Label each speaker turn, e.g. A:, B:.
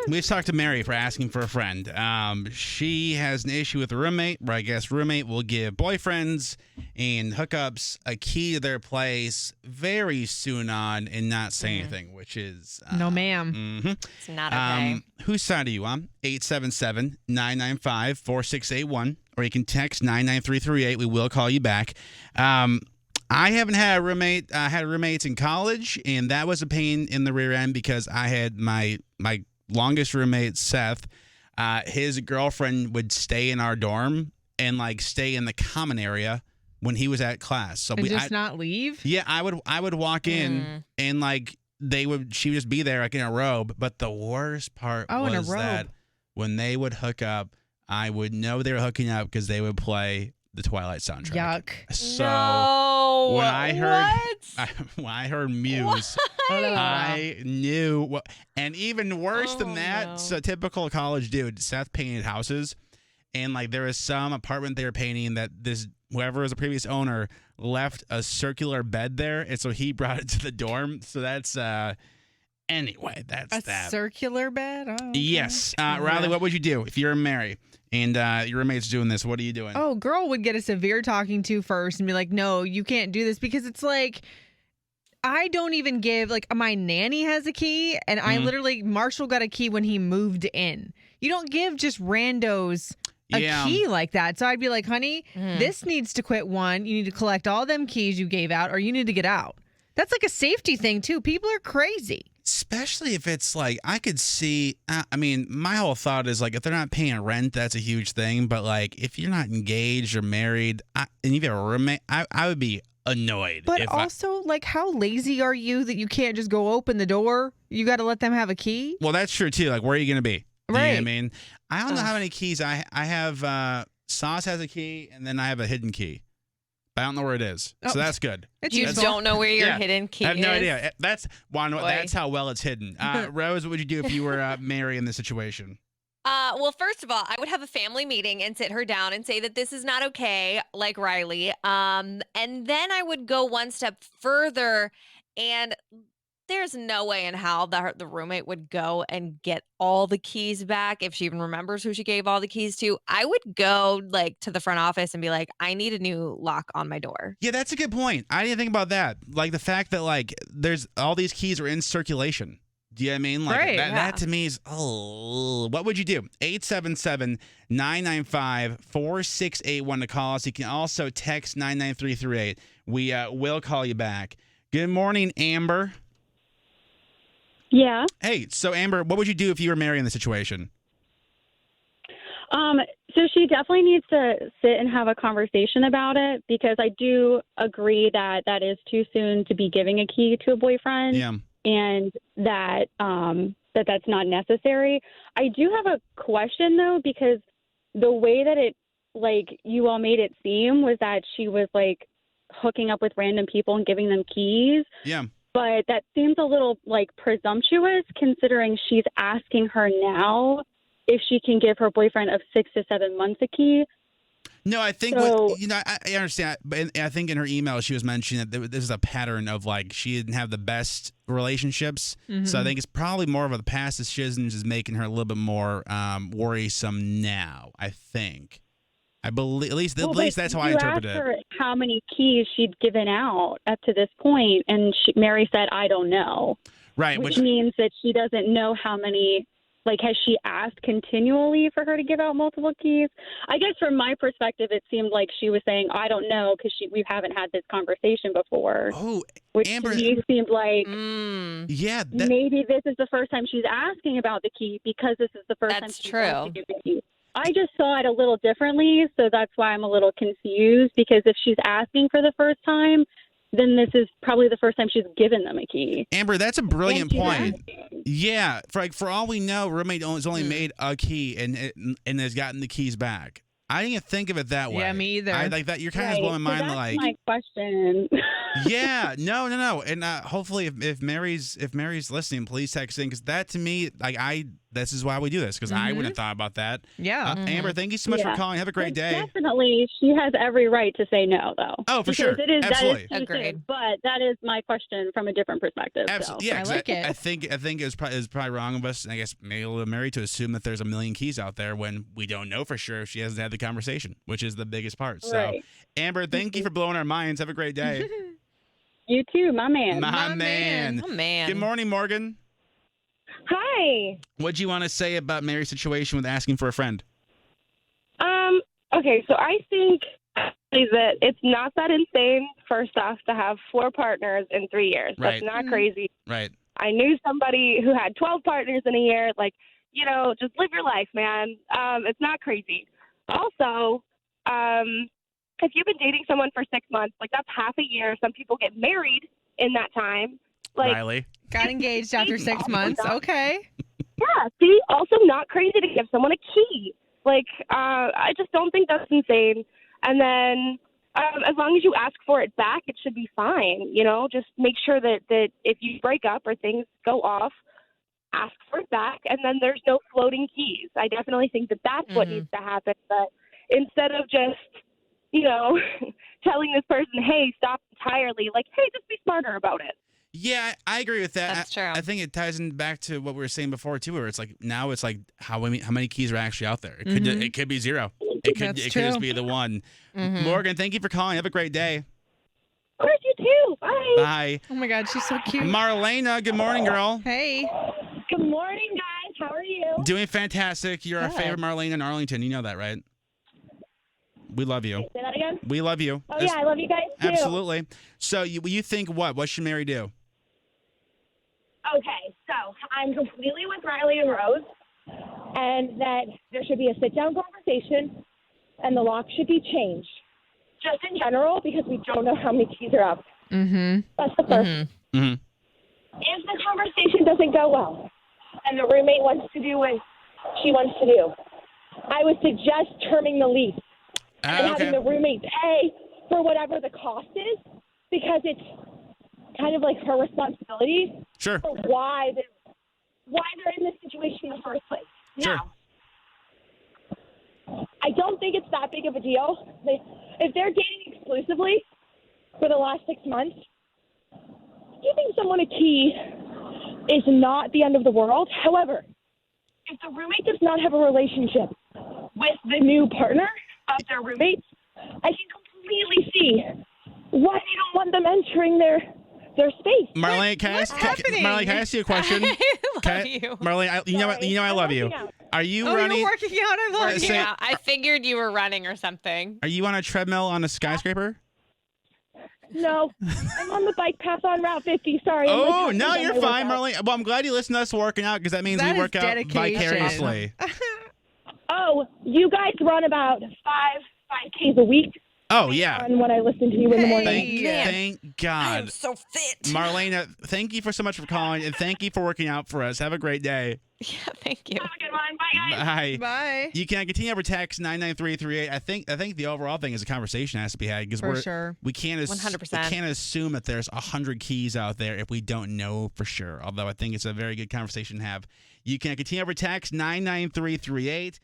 A: We've talked to Mary for asking for a friend. She has an issue with a roommate where I guess roommate will give boyfriends and hookups a key to their place very soon on and not say anything, which is...
B: no, ma'am.
A: Mm-hmm.
C: It's not okay.
A: Whose side are you on? 877-995-4681, or you can text 99338. We will call you back. I haven't had a roommate. I had roommates in college, and that was a pain in the rear end because I had my longest roommate, Seth. His girlfriend would stay in our dorm and like stay in the common area when he was at class. So
B: And just not leave?
A: Yeah, I would walk in and like she would just be there like in a robe. But the worst part was that when they would hook up, I would know they were hooking up because they would play the Twilight soundtrack.
B: Yuck.
C: So
A: when I heard Muse, I knew. And even worse than that, so typical college dude, Seth painted houses, and like there was some apartment they were painting that whoever was the previous owner left a circular bed there, and so he brought it to the dorm. So that's anyway, that's that.
B: A circular bed? Oh, okay.
A: Yes. Riley, what would you do if you're Mary and your roommate's doing this? What are you doing?
B: Oh, girl would get a severe talking to first and be like, no, you can't do this, because it's like, I don't even give, like, my nanny has a key, and I literally, Marshall got a key when he moved in. You don't give just randos a key like that. So I'd be like, honey, this needs to quit. One, you need to collect all them keys you gave out, or you need to get out. That's like a safety thing, too. People are crazy.
A: Especially if it's like, I could see, I mean, my whole thought is like, if they're not paying rent, that's a huge thing. But like, if you're not engaged or married and you have a roommate, I would be annoyed.
B: But also, like, how lazy are you that you can't just go open the door? You got to let them have a key?
A: Well, that's true, too. Like, where are you going to be?
B: Right.
A: You know what I mean? I don't know how many keys I have. Sauce has a key, and then I have a hidden key. I don't know where it is, so that's good.
C: You don't know where your hidden key is?
A: I have no idea. That's how well it's hidden. Rose, what would you do if you were Mary in this situation?
C: Well, first of all, I would have a family meeting and sit her down and say that this is not okay, like Riley. And then I would go one step further, and there's no way in hell that the roommate would go and get all the keys back if she even remembers who she gave all the keys to. I would go like to the front office and be like, I need a new lock on my door.
A: Yeah, that's a good point. I didn't think about that. Like the fact that like there's all these keys are in circulation. Do you know what I mean? Like that to me is, what would you do? 877-995-4681 to call us. You can also text 99338. We will call you back. Good morning, Amber.
D: Yeah.
A: Hey, so Amber, what would you do if you were Mary in the situation?
D: So she definitely needs to sit and have a conversation about it, because I do agree that that is too soon to be giving a key to a boyfriend.
A: Yeah.
D: And that that's not necessary. I do have a question, though, because the way that it, like, you all made it seem was that she was, like, hooking up with random people and giving them keys.
A: Yeah.
D: But that seems a little, like, presumptuous, considering she's asking her now if she can give her boyfriend of 6 to 7 months a key.
A: No, I think, I understand, but I think in her email she was mentioning that this is a pattern of, like, she didn't have the best relationships. Mm-hmm. So I think it's probably more of a past decisions is making her a little bit more worrisome now, I think. I believe, at least that's how I interpret it.
D: You asked her how many keys she'd given out up to this point, and Mary said, I don't know.
A: Right.
D: Which means that she doesn't know how many, like, has she asked continually for her to give out multiple keys? I guess from my perspective, it seemed like she was saying, I don't know, because we haven't had this conversation before.
A: Oh,
D: which
A: Amber,
D: to me seemed like, maybe this is the first time she's asking about the key, because this is the first time she's going to give the key. I just saw it a little differently, so that's why I'm a little confused, because if she's asking for the first time, then this is probably the first time she's given them a key.
A: Amber, that's a brilliant point. Yeah, for all we know, roommate has only made a key and has gotten the keys back. I didn't think of it that way.
B: Yeah, me either.
A: I like that. You're kind of blowing my mind.
D: That's
A: like
D: my question.
A: Yeah, no, and hopefully if Mary's listening, please text in, because that to me, like this is why we do this, because I wouldn't have thought about that.
B: Yeah.
A: Amber, thank you so much for calling. Have a great day.
D: Definitely, she has every right to say no, though.
A: Oh, for sure.
D: It is,
A: absolutely.
D: That is Agreed. But that is my question from a different perspective.
A: Absolutely.
D: So.
A: Yeah,
B: I like it.
A: I think it's probably wrong of us, and I guess maybe a little Mary, to assume that there's a million keys out there when we don't know for sure if she hasn't had the conversation, which is the biggest part. So, Amber, thank you for blowing our minds. Have a great day.
D: You too, my man.
A: My man.
C: Oh, man.
A: Good morning, Morgan.
E: Hi.
A: What do you want to say about Mary's situation with asking for a friend?
E: Okay, so I think that it's not that insane, first off, to have 4 partners in 3 years.
A: Right.
E: That's not crazy.
A: Right.
E: I knew somebody who had 12 partners in a year. Like, just live your life, man. It's not crazy. Also, if you've been dating someone for 6 months, like that's half a year. Some people get married in that time. Like,
A: Riley.
B: Got engaged after 6 months. Okay.
E: Yeah, see, also not crazy to give someone a key. Like, I just don't think that's insane. And then as long as you ask for it back, it should be fine. Just make sure that if you break up or things go off, ask for it back, and then there's no floating keys. I definitely think that that's what needs to happen. But instead of just, telling this person, hey, stop entirely, like, hey, just be smarter about it.
A: Yeah, I agree with that.
C: That's true.
A: I think it ties in back to what we were saying before too, where it's like now it's like how many keys are actually out there. It could be 0. It could just be the one. Morgan, thank you for calling. Have a great day.
E: Of course, you too. Bye.
A: Bye.
B: Oh my God, she's so cute.
A: Marlena, good morning, girl.
B: Hey.
F: Good morning, guys. How are you?
A: Doing fantastic. You're our favorite Marlena in Arlington. You know that, right? We love you.
F: Say that again?
A: We love you.
F: Oh, yeah, I love you guys too.
A: Absolutely. So you think what? What should Mary do?
F: Okay, so I'm completely with Riley and Rose, and that there should be a sit-down conversation, and the lock should be changed, just in general, because we don't know how many keys are up. That's the first. If the conversation doesn't go well, and the roommate wants to do what she wants to do, I would suggest terming the lease and having the roommate pay for whatever the cost is, because it's kind of like her responsibility for why they're in this situation in the first place.
A: Sure.
F: Now, I don't think it's that big of a deal. If they're dating exclusively for the last 6 months, giving someone a key is not the end of the world. However, if the roommate does not have a relationship with the new partner of their roommates, I can completely see why they don't want them entering their space.
A: Marlene, can I ask you a question? Marlene, you know I love you. Are you running?
B: You're working out. I love you.
C: Yeah, I figured you were running or something.
A: Are you on a treadmill on a skyscraper?
F: No, I'm on the bike path on Route 50. Sorry.
A: Oh, no, you're fine, Marlene. Well, I'm glad you listen to us working out, because that means we work out vicariously.
F: Oh, you guys run about 5Ks a week.
A: Oh, yeah.
F: On when I listen to you in the morning.
A: Thank God.
C: I'm so fit.
A: Marlena, thank you so much for calling, and thank you for working out for us. Have a great day.
C: Yeah, thank you.
F: Have a good one. Bye, guys.
A: Bye.
B: Bye.
A: You can continue over text 99338. I think the overall thing is a conversation has to be had, because we can't
C: 100%.
A: We can't assume that there's 100 keys out there if we don't know for sure. Although I think it's a very good conversation to have. You can continue over text 99338.